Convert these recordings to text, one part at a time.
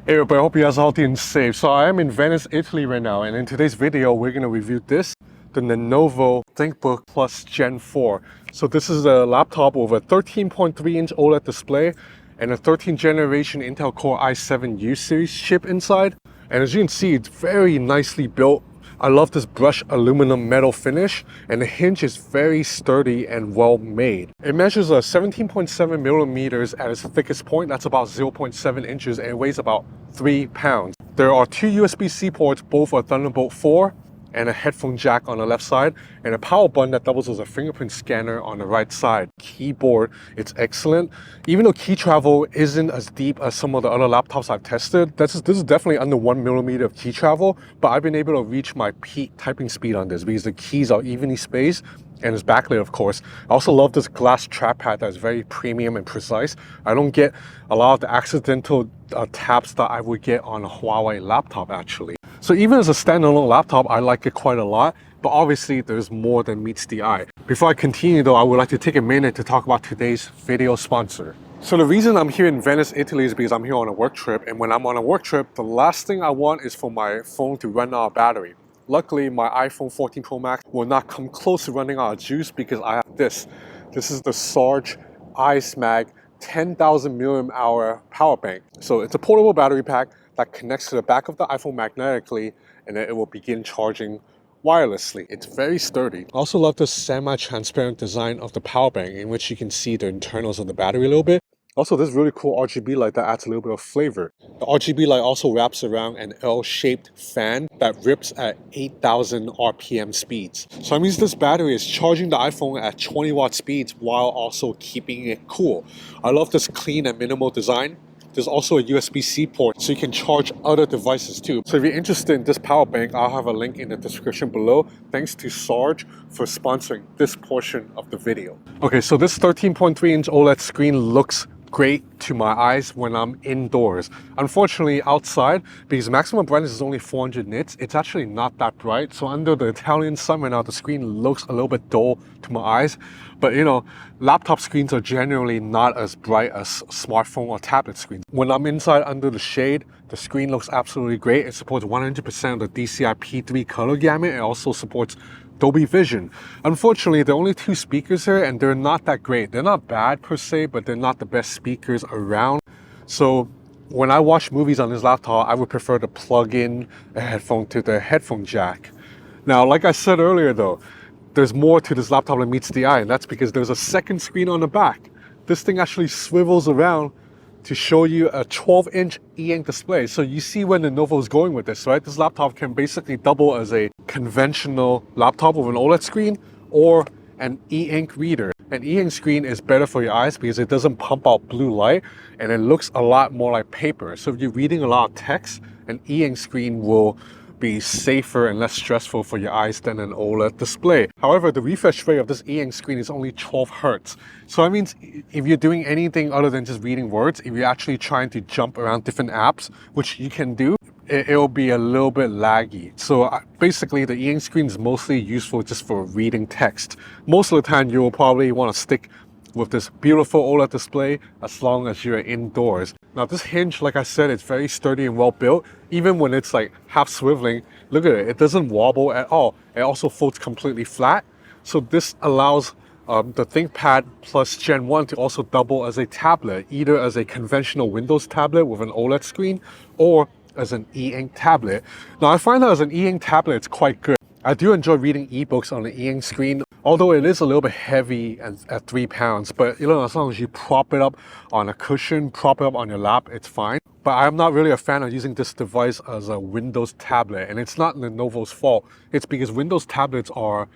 Hey everybody, I hope you guys are healthy and safe. So I am in Venice, Italy right now, and in today's video we're going to review the Lenovo ThinkBook Plus Gen 4. So this is a laptop with a 13.3-inch OLED display and a 13th generation Intel Core i7 U-series chip inside. And as you can see, it's very nicely built. I love this brushed aluminum metal finish, and the hinge is very sturdy and well made. It measures 17.7 millimeters at its thickest point. That's about 0.7 inches, and it weighs about 3 pounds. There are two USB-C ports, both a Thunderbolt 4 and a headphone jack on the left side, and a power button that doubles as a fingerprint scanner on the right side. Keyboard, it's excellent. Even though key travel isn't as deep as some of the other laptops I've tested, this is definitely under 1 millimeter of key travel, but I've been able to reach my peak typing speed on this because the keys are evenly spaced and it's backlit, of course. I also love this glass trackpad that's very premium and precise. I don't get a lot of the accidental taps that I would get on a Huawei laptop actually. So even as a standalone laptop, I like it quite a lot, but obviously there's more than meets the eye. Before I continue though, I would like to take a minute to talk about today's video sponsor. So the reason I'm here in Venice, Italy is because I'm here on a work trip, and when I'm on a work trip, the last thing I want is for my phone to run out of battery. Luckily, my iPhone 14 Pro Max will not come close to running out of juice because I have this. This is the Sarge iSmag 10,000 mAh power bank. So it's a portable battery pack that connects to the back of the iPhone magnetically, and then it will begin charging wirelessly. It's very sturdy. I also love the semi-transparent design of the power bank, in which you can see the internals of the battery a little bit. Also, this really cool RGB light that adds a little bit of flavor. The RGB light also wraps around an L-shaped fan that rips at 8,000 RPM speeds. So that means this battery is charging the iPhone at 20 watt speeds while also keeping it cool. I love this clean and minimal design. There's also a USB-C port, so you can charge other devices too. So if you're interested in this power bank, I'll have a link in the description below. Thanks to Sarge for sponsoring this portion of the video. Okay, so this 13.3-inch OLED screen looks great to my eyes when I'm indoors. Unfortunately, outside, because maximum brightness is only 400 nits, it's actually not that bright. So under the Italian sun right now, the screen looks a little bit dull to my eyes. But you know, laptop screens are generally not as bright as smartphone or tablet screens. When I'm inside under the shade, the screen looks absolutely great. It supports 100% of the DCI P3 color gamut. It also supports Dolby Vision. Unfortunately, there are only two speakers here, and they're not that great. They're not bad per se, but they're not the best speakers around. So when I watch movies on this laptop, I would prefer to plug in a headphone to the headphone jack. Now, like I said earlier though, there's more to this laptop than meets the eye, and that's because there's a second screen on the back. This thing actually swivels around to show you a 12-inch e-ink display. So you see where Lenovo is going with this, right? This laptop can basically double as a conventional laptop with an OLED screen or an e-ink reader. An e-ink screen is better for your eyes because it doesn't pump out blue light, and it looks a lot more like paper. So if you're reading a lot of text, an e-ink screen will be safer and less stressful for your eyes than an OLED display. However, the refresh rate of this e-ink screen is only 12 Hz. So that means if you're doing anything other than just reading words, if you're actually trying to jump around different apps, which you can do, it'll be a little bit laggy. So basically the e-ink screen is mostly useful just for reading text. Most of the time you will probably want to stick with this beautiful OLED display as long as you're indoors. Now this hinge, like I said, it's very sturdy and well built. Even when it's like half swiveling, look at it, it doesn't wobble at all. It also folds completely flat. So this allows the ThinkPad Plus Gen 1 to also double as a tablet, either as a conventional Windows tablet with an OLED screen or as an e-ink tablet. Now I find that as an e-ink tablet, it's quite good. I do enjoy reading ebooks on the e-ink screen, although it is a little bit heavy at 3 pounds, but you know, as long as you prop it up on a cushion, prop it up on your lap, it's fine. But I'm not really a fan of using this device as a Windows tablet, and it's not Lenovo's fault. It's because Windows tablets are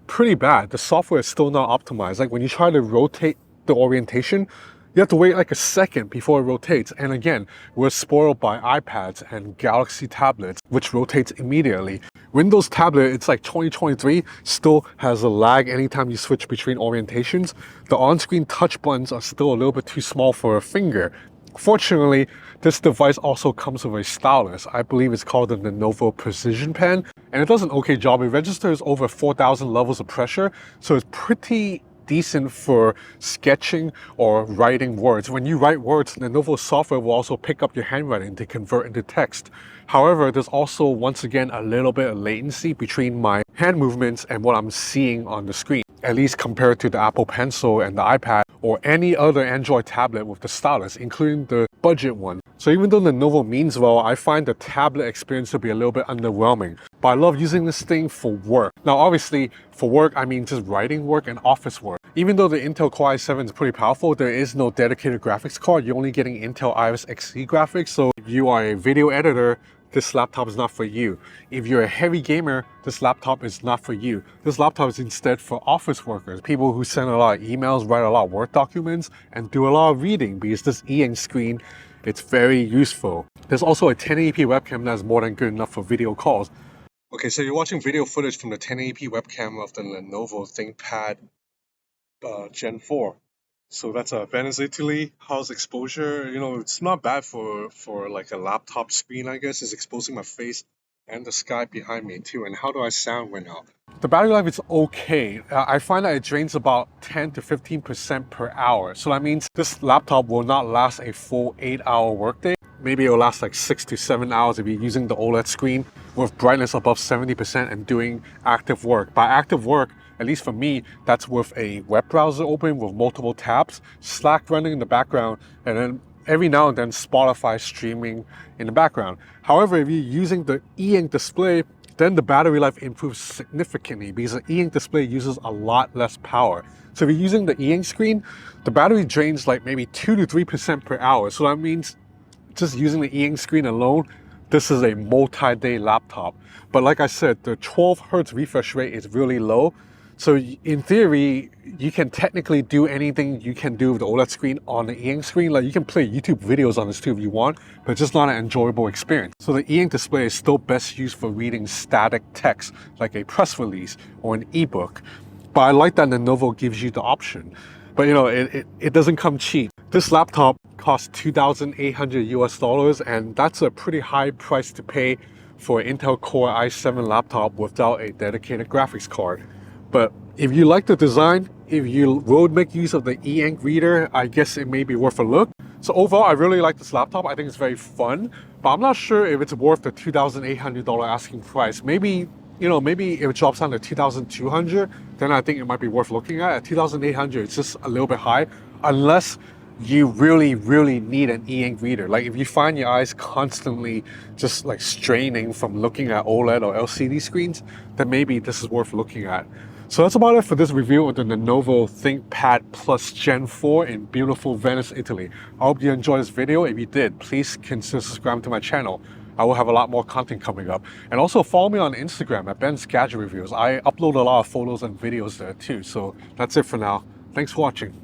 pretty bad. The software is still not optimized. Like when you try to rotate the orientation, you have to wait like a second before it rotates. And again, we're spoiled by iPads and Galaxy tablets, which rotates immediately. Windows tablet, it's like 2023, still has a lag anytime you switch between orientations. The on-screen touch buttons are still a little bit too small for a finger. Fortunately, this device also comes with a stylus. I believe it's called the Lenovo Precision Pen, and it does an okay job. It registers over 4,000 levels of pressure, so it's pretty decent for sketching or writing words. When you write words, Lenovo software will also pick up your handwriting to convert into text. However, there's also, once again, a little bit of latency between my hand movements and what I'm seeing on the screen, at least compared to the Apple Pencil and the iPad or any other Android tablet with the stylus, including the budget one. So even though Lenovo means well, I find the tablet experience to be a little bit underwhelming. But I love using this thing for work. Now obviously, for work, I mean just writing work and office work. Even though the Intel Core i7 is pretty powerful, there is no dedicated graphics card. You're only getting Intel Iris Xe graphics. So if you are a video editor, this laptop is not for you. If you're a heavy gamer, this laptop is not for you. This laptop is instead for office workers, people who send a lot of emails, write a lot of Word documents, and do a lot of reading, because this e-ink screen, it's very useful. There's also a 1080p webcam that's more than good enough for video calls. Okay, so you're watching video footage from the 1080p webcam of the Lenovo ThinkPad Gen 4. So that's a Venice, Italy. How's exposure? You know, it's not bad for like a laptop screen, I guess. It's exposing my face and the sky behind me too. And how do I sound right now? The battery life is okay. I find that it drains about 10 to 15% per hour. So that means this laptop will not last a full 8-hour workday. Maybe it'll last like 6 to 7 hours if you're using the OLED screen with brightness above 70% and doing active work. By active work, at least for me, that's with a web browser open with multiple tabs, Slack running in the background, and then every now and then Spotify streaming in the background. However, if you're using the e-ink display, then the battery life improves significantly because the e-ink display uses a lot less power. So if you're using the e-ink screen, the battery drains like maybe 2 to 3% per hour. So that means just using the e-ink screen alone, this is a multi-day laptop. But like I said, the 12 Hz refresh rate is really low. So in theory, you can technically do anything you can do with the OLED screen on the e-ink screen. Like you can play YouTube videos on this too if you want, but it's just not an enjoyable experience. So the e-ink display is still best used for reading static text, like a press release or an ebook. But I like that Lenovo gives you the option. But you know, it doesn't come cheap. This laptop costs $2,800 US, and that's a pretty high price to pay for an Intel Core i7 laptop without a dedicated graphics card. But if you like the design, if you would make use of the e-ink reader, I guess it may be worth a look. So overall, I really like this laptop. I think it's very fun, but I'm not sure if it's worth the $2,800 asking price. Maybe, you know, maybe if it drops down to $2,200, then I think it might be worth looking at. At $2,800, it's just a little bit high, unless you really need an e-ink reader. Like if you find your eyes constantly just like straining from looking at OLED or LCD screens, then maybe this is worth looking at. So that's about it for this review of the Lenovo ThinkPad Plus Gen 4 in beautiful Venice, Italy. I hope you enjoyed this video. If you did, please consider subscribing to my channel. I will have a lot more content coming up. And also follow me on Instagram at Ben's Gadget Reviews. I upload a lot of photos and videos there too. So that's it for now. Thanks for watching.